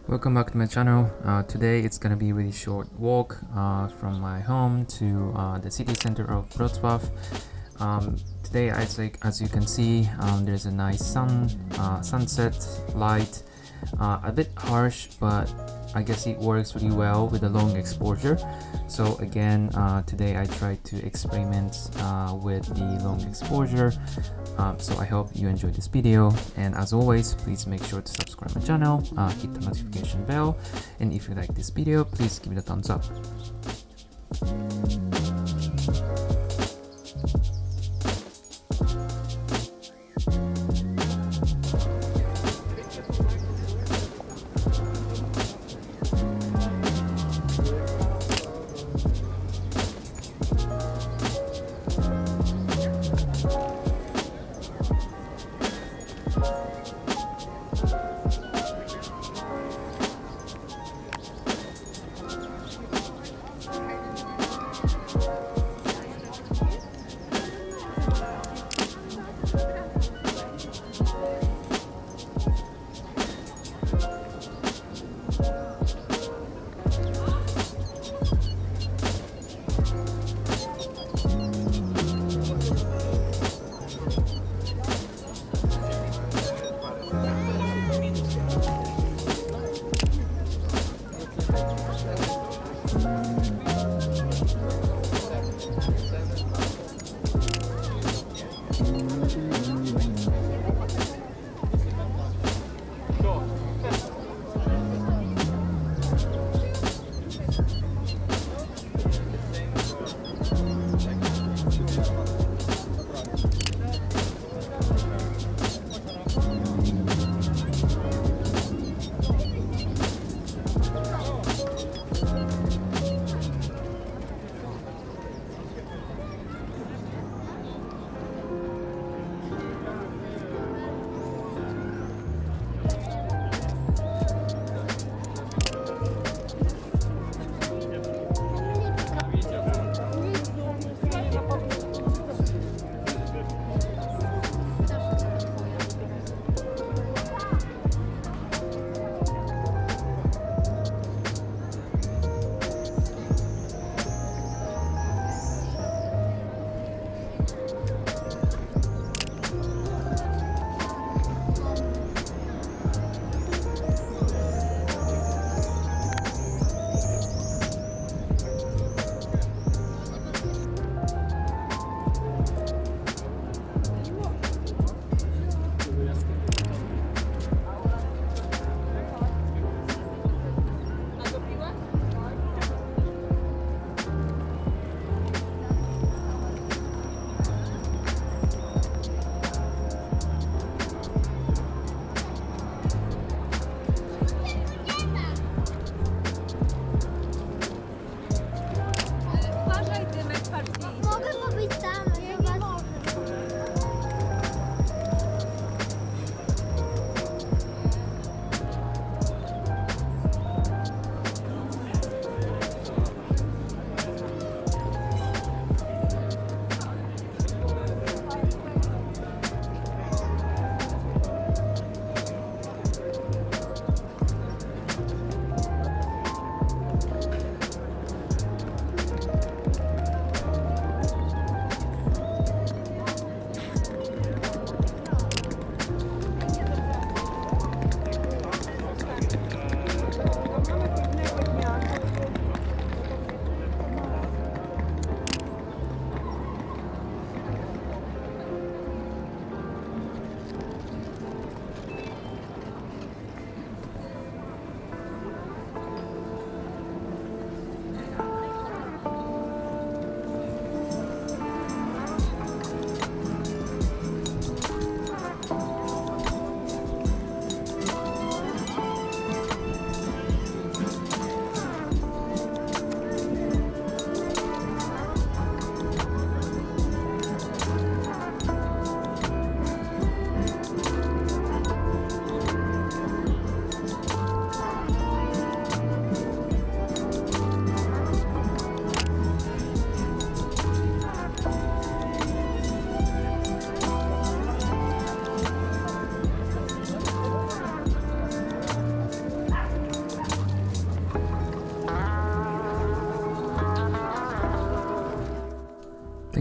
Welcome back to my channel. Today it's gonna be a really short walk from my home to the city center of Wrocław. Today, as you can see, there's a nice sunset light, a bit harsh, but I guess it works really well with the long exposure. So again, today I tried to experiment with the long exposure. So I hope you enjoyed this video, and as always, please make sure to subscribe my channel, hit the notification bell, and if you like this video, please give it a thumbs up.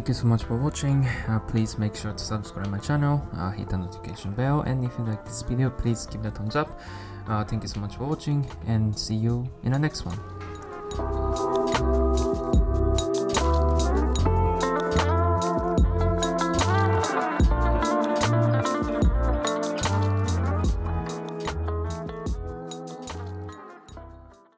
thank you so much for watching. Please make sure to subscribe my channel, hit the notification bell, and if you like this video, please give it a thumbs up. Thank you so much for watching, and see you in the next one.